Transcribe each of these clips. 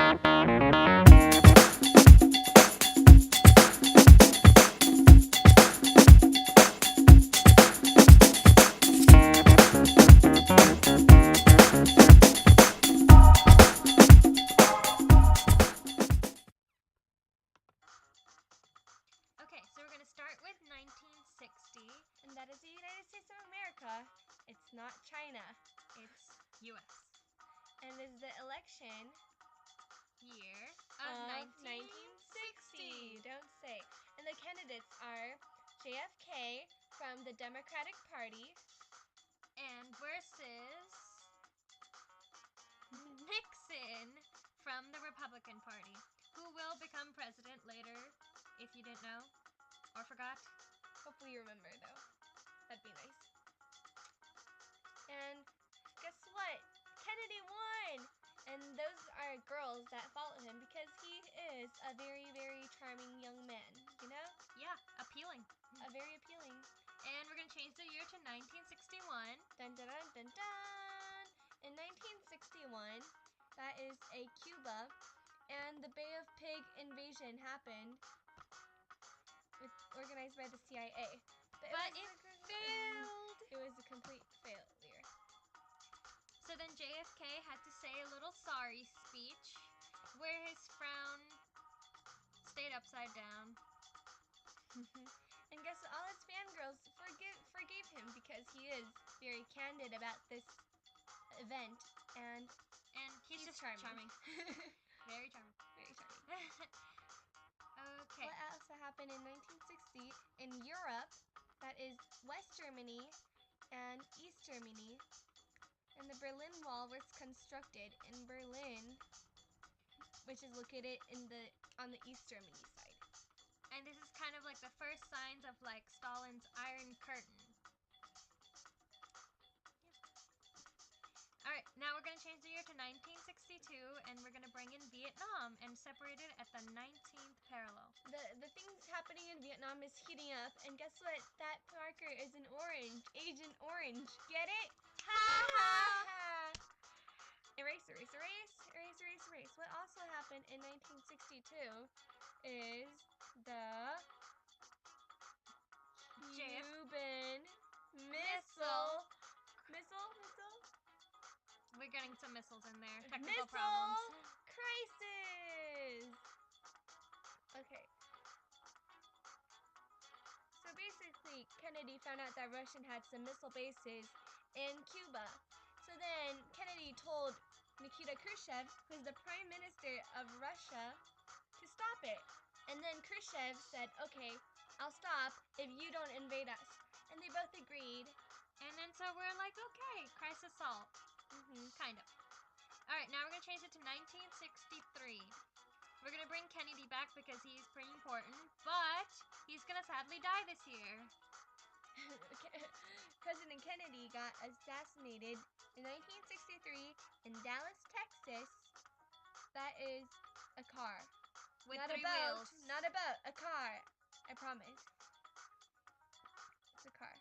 Okay, so we're going to start with 1960. And that is the United States of America. It's not China. It's US. And it is the election Year of of 1960. 1960. Don't say. And the candidates are JFK from the Democratic Party. And versus Nixon from the Republican Party, who will become president later, if you didn't know or forgot. Hopefully you remember, though. That'd be nice. And guess what? Kennedy won! And those are girls that follow him because he is a very, very charming young man, you know? Yeah, appealing. Very appealing. And we're going to change the year to 1961. Dun dun dun dun dun! In 1961, that is a Cuba, and the Bay of Pig invasion happened, organized by the CIA. But it failed. It was a complete failure. So then JFK had to say a little sorry speech where his frown stayed upside down. And guess what? All his fangirls forgave him because he is very candid about this event, and he's just charming. Very charming. Very charming. Okay. What also happened in 1960 in Europe? That is West Germany and East Germany. And the Berlin Wall was constructed in Berlin, which is located on the East Germany side. And this is kind of like the first signs of like Stalin's Iron Curtain. Alright, now we're going to change the year to 1962, and we're going to bring in Vietnam and separate it at the 19th parallel. The things happening in Vietnam is heating up, and guess what? That marker is an orange. Agent Orange. Get it? Ha ha! Erase, erase, erase, erase, erase, erase. What also happened in 1962 is the Cuban Missile. We're getting some missiles in there. Missile Technical problems. crisis. Okay. So basically, Kennedy found out that Russia had some missile bases in Cuba. So then Kennedy told Nikita Khrushchev, who's the prime minister of Russia, to stop it. And then Khrushchev said, okay, I'll stop if you don't invade us. And they both agreed. And then so we're like, okay, crisis solved. Kind of. Alright, now we're going to change it to 1963. We're going to bring Kennedy back because he's pretty important, but he's going to sadly die this year. President Kennedy got assassinated in 1963 in Dallas, Texas. That is a car. With not 3 a boat. wheels. Not a boat. A car. I promise. It's a car.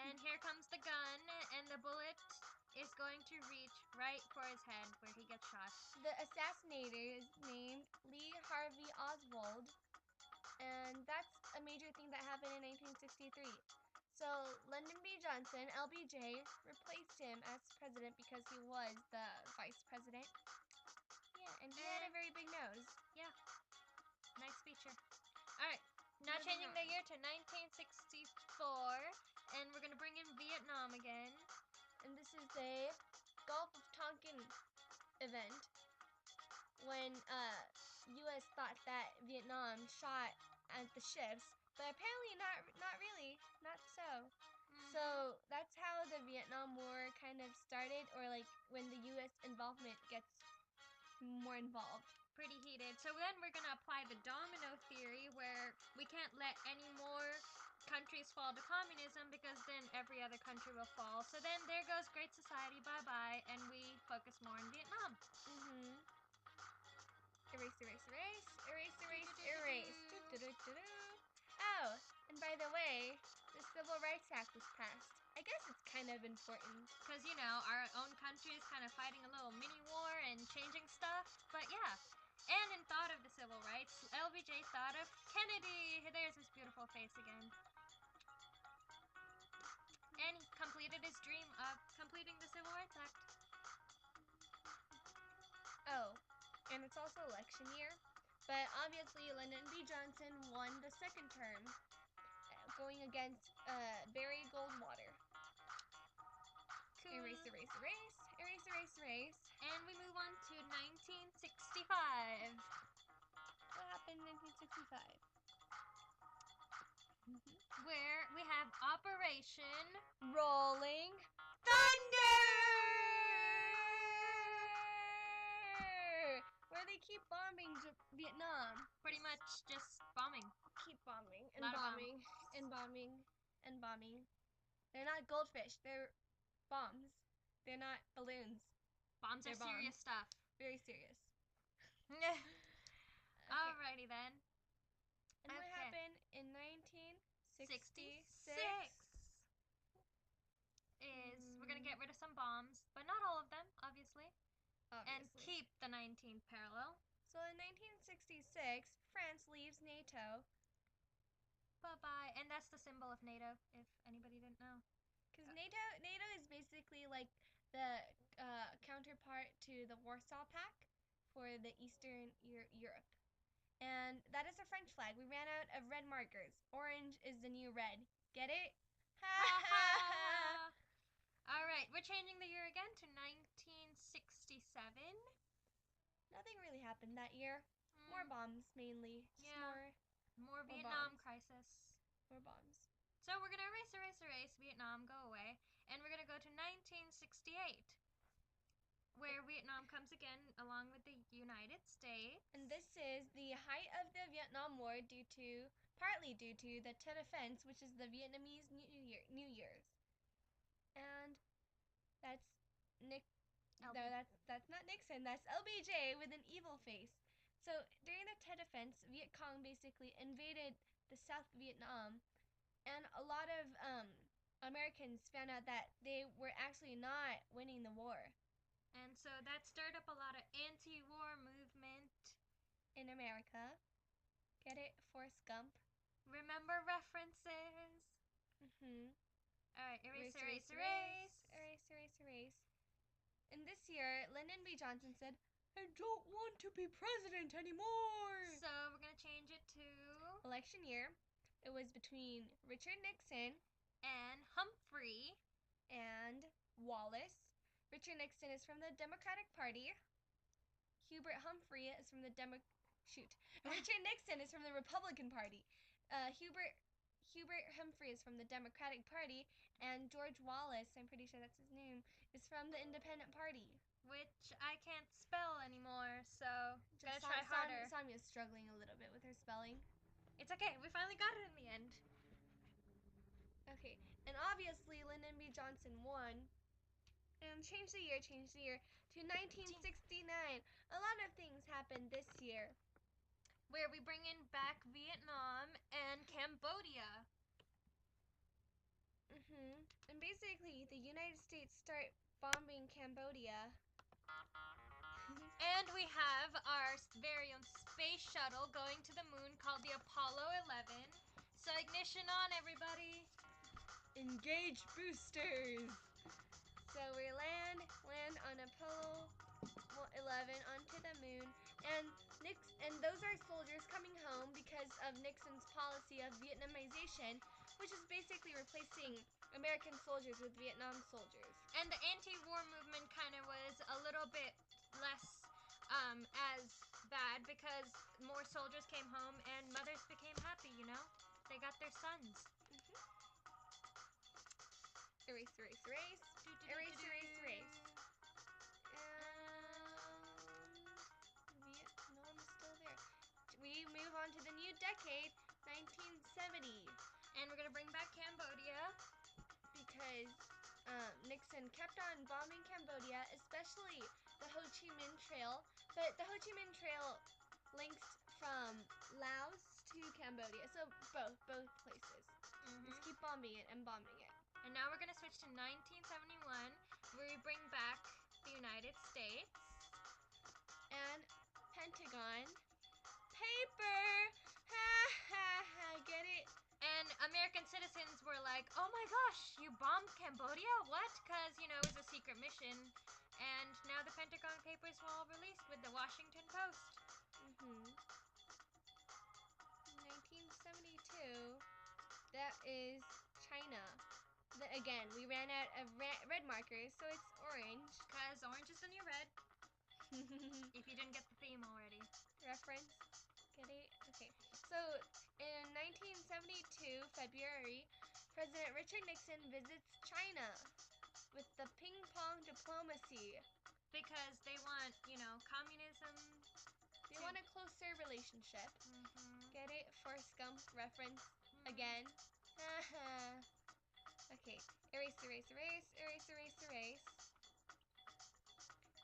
And here comes the gun, and the bullet is going to reach right for his head where he gets shot. The assassinator is named Lee Harvey Oswald, and that's a major thing that happened in 1963. So Lyndon B. Johnson, LBJ, replaced him as president because he was the vice president. Yeah, and he had a very big nose. Yeah. Nice feature. Alright, now changing the year to 1964, and we're going to bring in Vietnam again. And this is the Gulf of Tonkin event when U.S. thought that Vietnam shot at the ships, but apparently not really, not so. So that's how the Vietnam War kind of started, or like when the U.S. involvement gets more involved. Pretty heated. So then we're going to apply the domino theory where we can't let any more countries fall to communism because then every other country will fall. So then there goes Great Society, bye-bye, and we focus more on Vietnam. Erase, erase, erase, erase, erase, erase. Oh, and by the way, the Civil Rights Act was passed. I guess it's kind of important. Because, you know, our own country is kind of fighting a little mini war and changing stuff. But yeah, thought of Kennedy. There's his beautiful face again. And he completed his dream of completing the Civil Rights Act. Oh, and it's also election year. But obviously, Lyndon B. Johnson won the second term, going against Barry Goldwater. Cool. Erase, erase, erase. Erase, erase, erase. And we move on to 1965. What happened in 1965? Where we have Operation Rolling Thunder! Where they keep bombing Vietnam. Pretty much just bombing. Keep bombing and Lot of bombing and bombing and bombing. They're not goldfish. They're bombs. They're not balloons. Bombs are They're bombs. serious stuff. Very serious. Alrighty then. And what Okay. happened in 1966? 66 is we're gonna get rid of some bombs, but not all of them, obviously. And keep the 19th parallel. So in 1966, France leaves NATO. Bye-bye. And that's the symbol of NATO, if anybody didn't know. Because NATO is basically like the counterpart to the Warsaw Pact for the Eastern Europe. And that is a French flag. We ran out of red markers. Orange is the new red. Get it? Ha ha ha! Alright, we're changing the year again to 1967. Nothing really happened that year. More bombs, mainly. Just more Vietnam crisis. More bombs. So we're gonna erase, erase, erase Vietnam, go away, and we're gonna go to 1968, where Vietnam comes again along with the United States. And this is the height of the Vietnam War partly due to the Tet Offense, which is the Vietnamese New Year's. And that's that's not Nixon, that's LBJ with an evil face. So during the Tet Offense, Viet Cong basically invaded the South Vietnam, and a lot of Americans found out that they were actually not winning the war. And so that stirred up a lot of anti-war movement in America. Get it? Forrest Gump. Remember references? Alright, erase, erase, erase. Erase, erase, erase. And this year, Lyndon B. Johnson said, "I don't want to be president anymore." So we're going to change it to election year. It was between Richard Nixon and Humphrey and Wallace. Richard Nixon is from the Democratic Party. Hubert Humphrey is from the Richard Nixon is from the Republican Party. Hubert Humphrey is from the Democratic Party, and George Wallace, I'm pretty sure that's his name, is from the Independent Party. Which I can't spell anymore, so gotta try harder. Samia's struggling a little bit with her spelling. It's okay, we finally got it in the end. Okay, and obviously Lyndon B. Johnson won. And change the year to 1969. A lot of things happened this year. Where we bring in back Vietnam and Cambodia. And basically, the United States start bombing Cambodia. And we have our very own space shuttle going to the moon called the Apollo 11. So ignition on, everybody. Engage boosters. So we land on Apollo 11 onto the moon, and those are soldiers coming home because of Nixon's policy of Vietnamization, which is basically replacing American soldiers with Vietnam soldiers. And the anti-war movement kind of was a little bit less as bad because more soldiers came home and mothers became happy, you know? They got their sons. Erase, erase, erase. Erase, erase, erase. Vietnam is still there. We move on to the new decade, 1970. And we're going to bring back Cambodia. Because Nixon kept on bombing Cambodia, especially the Ho Chi Minh Trail. But the Ho Chi Minh Trail links from Laos to Cambodia. So both places. Just keep bombing it and bombing it. And now we're going to switch to 1971, where we bring back the United States. And Pentagon. Paper! information, and now the Pentagon Papers were all released with the Washington Post. 1972, that is China. Again, we ran out of red markers, so it's orange. Because orange is the new red. If you didn't get the theme already. Reference? Get it? Okay. So, in 1972, February, President Richard Nixon visits China with the ping pong diplomacy. Because they want, communism. They want a closer relationship. Get it? Forrest Gump reference again. Okay. Erase, erase, erase, erase, erase, erase.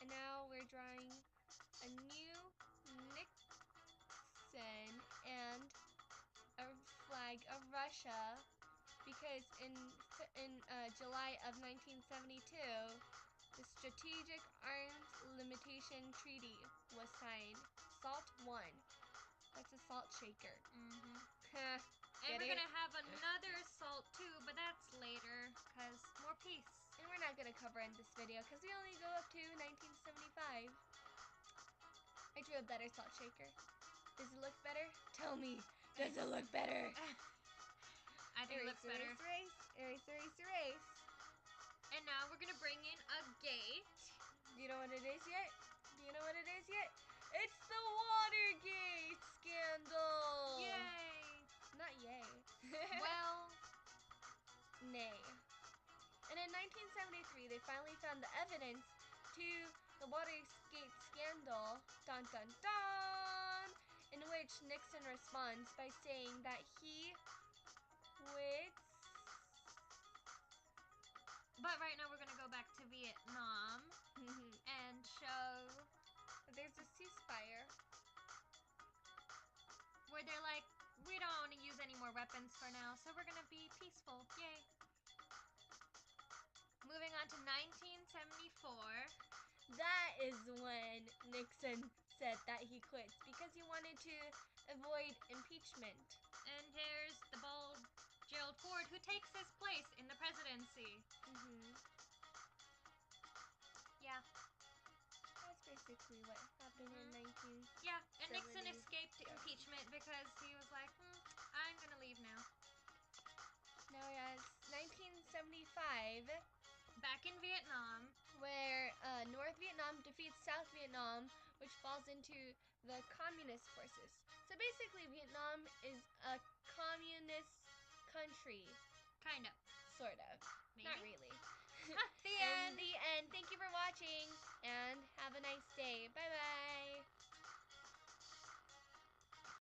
And now we're drawing a new Nixon and a flag of Russia, because in July of 1972, the Strategic Arms Limitation Treaty was signed. SALT 1. That's a salt shaker. And we're going to have another assault too, but that's later, because more peace. And we're not going to cover in this video, because we only go up to 1975. I drew a better salt shaker. Does it look better? Tell me. Does it look better? I think it looks better. Erase, erase, erase, erase. And now we're going to bring in a gate. Do you know what it is yet? Do you know what it is yet? It's the Watergate scandal! Yay! Not yay. Well, nay. And in 1973, they finally found the evidence to the Watergate scandal, dun dun dun, in which Nixon responds by saying that he quits. But right now we're going to go back to Vietnam and show There's a ceasefire where they're like, we don't want to use any more weapons for now, so we're going to be peaceful. Yay. Moving on to 1974. That is when Nixon said that he quits because he wanted to avoid impeachment. And here's the bald Gerald Ford, who takes his place in the presidency. Yeah. That's basically what happened in 19. Yeah, and Nixon escaped impeachment because he was like, I'm going to leave now. Now it's 1975. Back in Vietnam, where North Vietnam defeats South Vietnam, which falls into the communist forces. So basically, Vietnam is a communist country. Kind of. Sort of. Maybe. Not really. The end. The end. Thank you for watching, and have a nice day. Bye-bye.